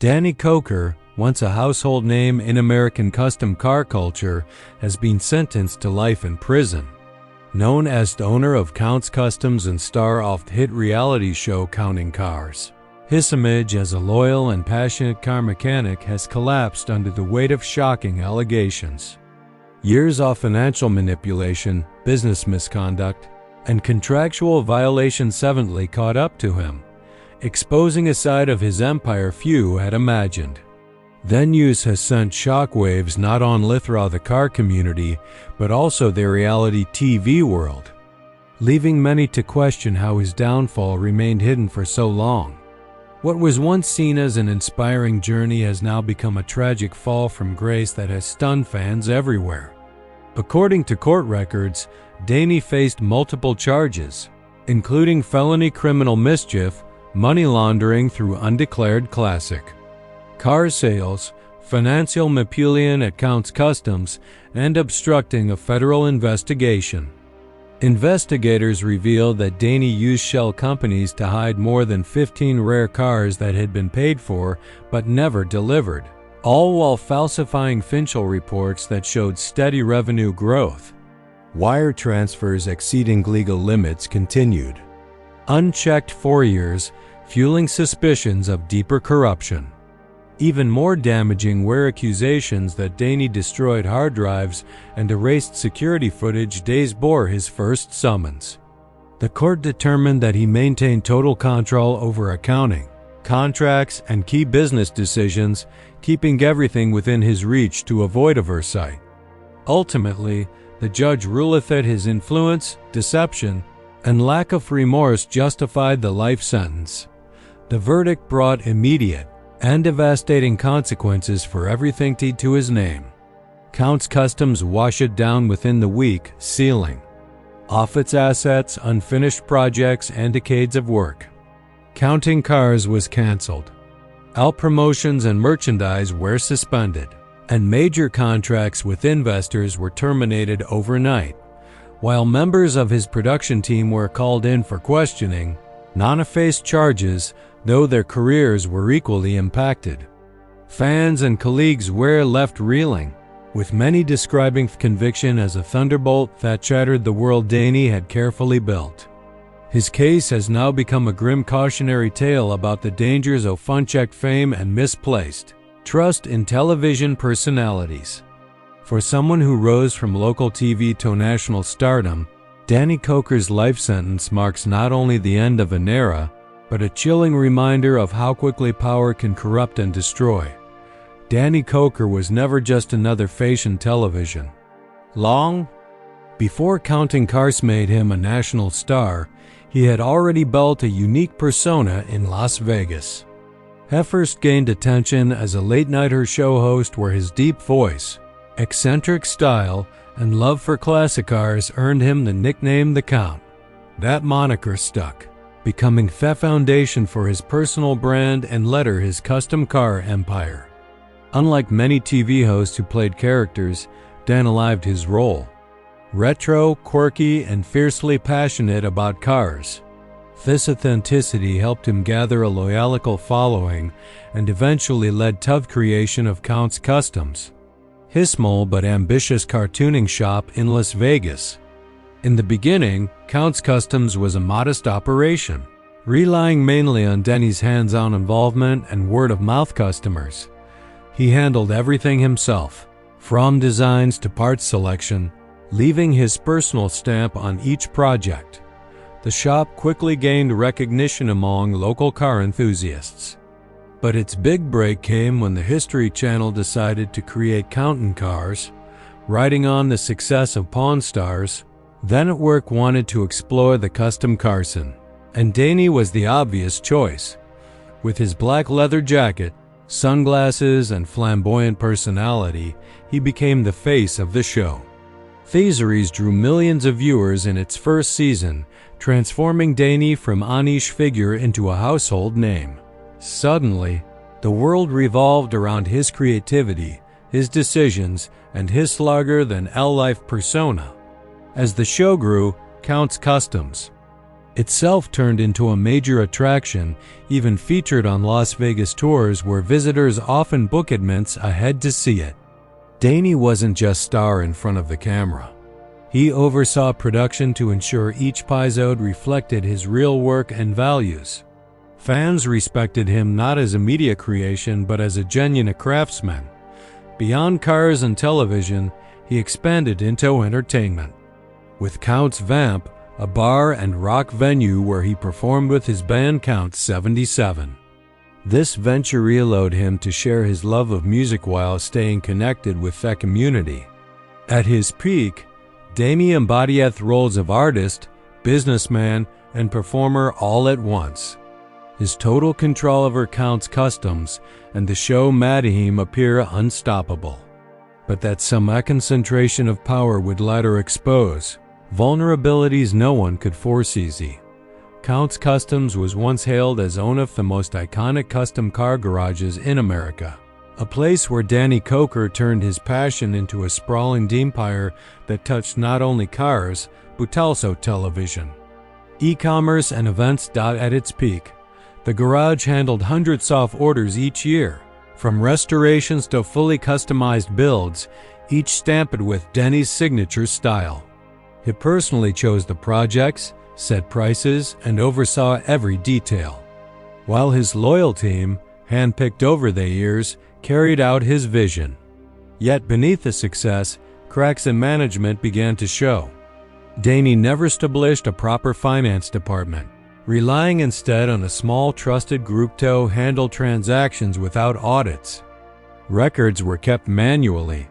Danny Koker, once a household name in American custom car culture, has been sentenced to life in prison. Known as the owner of Count's Customs and star of the hit reality show Counting Cars, his image as a loyal and passionate car mechanic has collapsed under the weight of shocking allegations. Years of financial manipulation, business misconduct, and contractual violations suddenly caught up to him, exposing a side of his empire few had imagined. The news has sent shockwaves not only throughout the car community, but also the reality TV world, leaving many to question how his downfall remained hidden for so long. What was once seen as an inspiring journey has now become a tragic fall from grace that has stunned fans everywhere. According to court records, Danny faced multiple charges, including felony criminal mischief, money laundering through undeclared classic car sales, financial manipulation at Count's Customs, and obstructing a federal investigation. Investigators revealed that Danny used shell companies to hide more than 15 rare cars that had been paid for but never delivered, all while falsifying financial reports that showed steady revenue growth. Wire transfers exceeding legal limits continued, unchecked for years, fueling suspicions of deeper corruption. Even more damaging were accusations that Danny destroyed hard drives and erased security footage days before his first summons. The court determined that he maintained total control over accounting, contracts, and key business decisions, keeping everything within his reach to avoid oversight. Ultimately, the judge ruled that his influence, deception, and lack of remorse justified the life sentence. The verdict brought immediate and devastating consequences for everything tied to his name. Count's Customs washed down within the week, sealing off its assets, unfinished projects, and decades of work. Counting Cars was canceled. All promotions and merchandise were suspended, and major contracts with investors were terminated overnight. While members of his production team were called in for questioning, none faced charges, though their careers were equally impacted. Fans and colleagues were left reeling, with many describing conviction as a thunderbolt that shattered the world Danny had carefully built. His case has now become a grim cautionary tale about the dangers of unchecked fame and misplaced trust in television personalities. For someone who rose from local TV to national stardom, Danny Koker's life sentence marks not only the end of an era, but a chilling reminder of how quickly power can corrupt and destroy. Danny Koker was never just another face in television. Long before Counting Cars made him a national star, he had already built a unique persona in Las Vegas. He first gained attention as a late-nighter show host where his deep voice, eccentric style, and love for classic cars earned him the nickname The Count. That moniker stuck, becoming the foundation for his personal brand and later his custom car empire. Unlike many TV hosts who played characters, Dan lived his role. Retro, quirky, and fiercely passionate about cars. This authenticity helped him gather a loyal following and eventually led to the creation of Count's Customs, his small but ambitious cartooning shop in Las Vegas. In the beginning, Count's Customs was a modest operation, relying mainly on Danny's hands-on involvement and word-of-mouth customers. He handled everything himself, from designs to parts selection, leaving his personal stamp on each project. The shop quickly gained recognition among local car enthusiasts. But its big break came when the History Channel decided to create Counting Cars, riding on the success of Pawn Stars. The network wanted to explore the custom car scene, and Danny was the obvious choice. With his black leather jacket, sunglasses, and flamboyant personality, he became the face of the show. The series drew millions of viewers in its first season, transforming Danny from a niche figure into a household name. Suddenly, the world revolved around his creativity, his decisions, and his larger-than-life persona. As the show grew, Count's Customs itself turned into a major attraction, even featured on Las Vegas tours where visitors often book admits ahead to see it. Danny wasn't just star in front of the camera. He oversaw production to ensure each episode reflected his real work and values. Fans respected him not as a media creation but as a genuine craftsman. Beyond cars and television, he expanded into entertainment. With Count's Vamp, a bar and rock venue where he performed with his band Count 77. This venture allowed him to share his love of music while staying connected with the community. At his peak, Danny embodied roles of artist, businessman, and performer all at once. His total control over Count's Kustoms and the show made him appear unstoppable. But that some concentration of power would later expose vulnerabilities no one could foresee. Count's Kustoms was once hailed as one of the most iconic custom car garages in America, a place where Danny Koker turned his passion into a sprawling empire that touched not only cars, but also television, e-commerce, and events. At its peak, the garage handled hundreds of orders each year, from restorations to fully customized builds, each stamped with Danny's signature style. He personally chose the projects, set prices, and oversaw every detail, while his loyal team, handpicked over the years, carried out his vision. Yet beneath the success, cracks in management began to show. Danny never established a proper finance department, relying instead on a small trusted group to handle transactions without audits. Records were kept manually.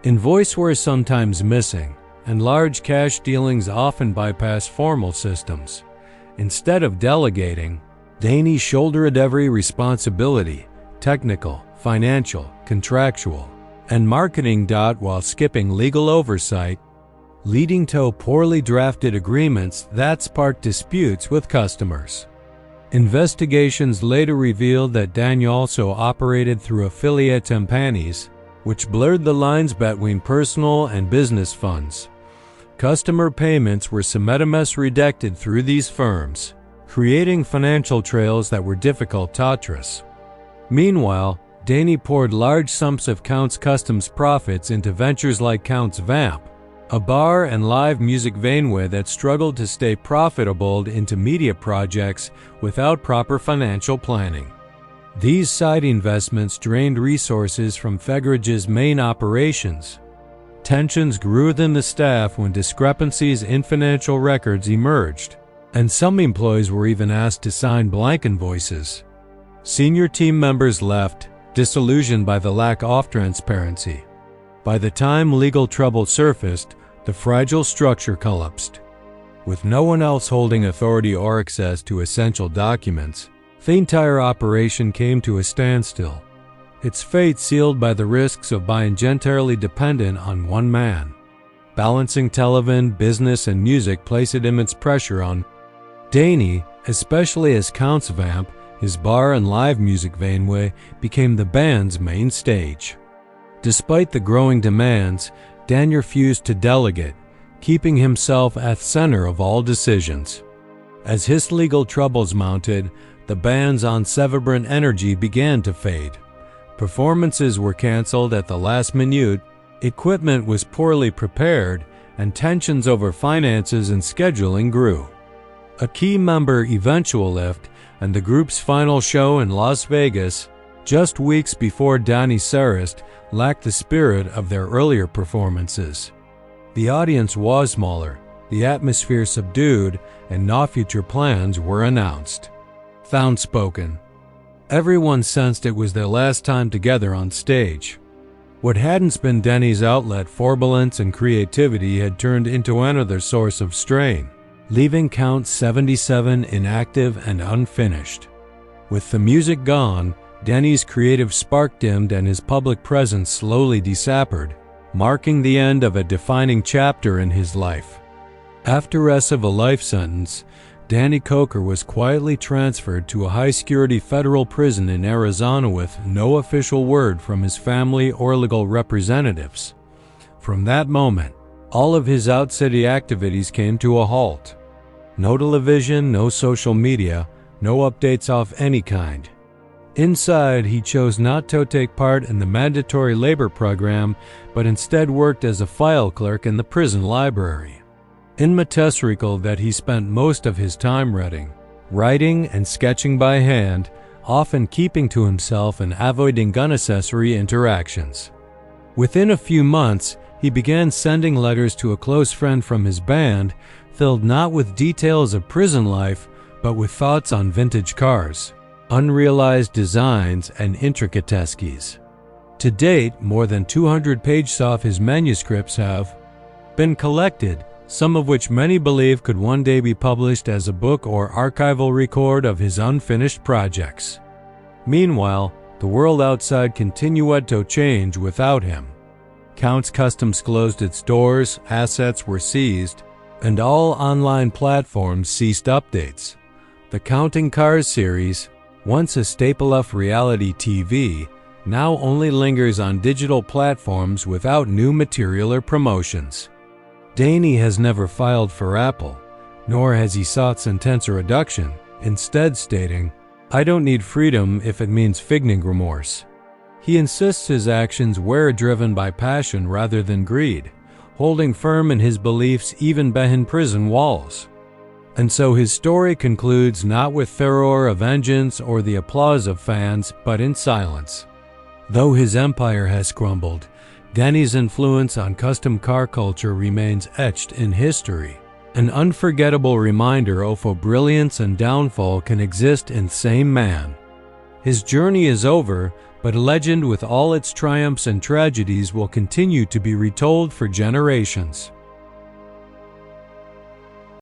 Invoices were sometimes missing, and large cash dealings often bypassed formal systems. Instead of delegating, Danny shouldered every responsibility, technical, financial, contractual, and marketing. While skipping legal oversight, leading to poorly drafted agreements that sparked disputes with customers. Investigations later revealed that Danny also operated through affiliate companies, which blurred the lines between personal and business funds. Customer payments were sometimes redacted through these firms, creating financial trails that were difficult to trace. Meanwhile, Danny poured large sums of Count's Kustoms profits into ventures like Count's Vamp, a bar and live music venue that struggled to stay profitable, into media projects without proper financial planning. These side investments drained resources from Fegarage's main operations. Tensions grew within the staff when discrepancies in financial records emerged, and some employees were even asked to sign blank invoices. Senior team members left, disillusioned by the lack of transparency. By the time legal trouble surfaced, the fragile structure collapsed. With no one else holding authority or access to essential documents, the entire operation came to a standstill, its fate sealed by the risks of being entirely dependent on one man. Balancing television, business, and music placed immense pressure on Danny, especially as Count's Vamp, his bar and live music venue, became the band's main stage. Despite the growing demands, Danny refused to delegate, keeping himself at the center of all decisions. As his legal troubles mounted, the band's unseverable energy began to fade. Performances were canceled at the last minute, equipment was poorly prepared, and tensions over finances and scheduling grew. A key member eventually left, and the group's final show in Las Vegas, just weeks before Danny's arrest, lacked the spirit of their earlier performances. The audience was smaller, the atmosphere subdued, and no future plans were announced. Unspoken. Everyone sensed it was their last time together on stage. What hadn't been Danny's outlet for balance and creativity had turned into another source of strain, leaving Count 77 inactive and unfinished. With the music gone, Danny's creative spark dimmed and his public presence slowly disappeared, marking the end of a defining chapter in his life. After rest of a life sentence, Danny Koker was quietly transferred to a high-security federal prison in Arizona with no official word from his family or legal representatives. From that moment, all of his out-city activities came to a halt. No television, no social media, no updates of any kind. Inside, he chose not to take part in the mandatory labor program, but instead worked as a file clerk in the prison library. Inmates recall that he spent most of his time writing and sketching by hand, often keeping to himself and avoiding unnecessary interactions. Within a few months, he began sending letters to a close friend from his band, filled not with details of prison life, but with thoughts on vintage cars, unrealized designs, and intricateskies. To date, more than 200 pages of his manuscripts have been collected, some of which many believe could one day be published as a book or archival record of his unfinished projects. Meanwhile, the world outside continued to change without him. Count's Kustoms closed its doors, assets were seized, and all online platforms ceased updates. The Counting Cars series, once a staple of reality TV, now only lingers on digital platforms without new material or promotions. Danny has never filed for Apple, nor has he sought sentence reduction, instead stating, "I don't need freedom if it means figning remorse." He insists his actions were driven by passion rather than greed, holding firm in his beliefs even behind prison walls. And so his story concludes not with furor of vengeance or the applause of fans, but in silence. Though his empire has crumbled, Danny's influence on custom car culture remains etched in history, an unforgettable reminder of how brilliance and downfall can exist in the same man. His journey is over, but a legend with all its triumphs and tragedies will continue to be retold for generations.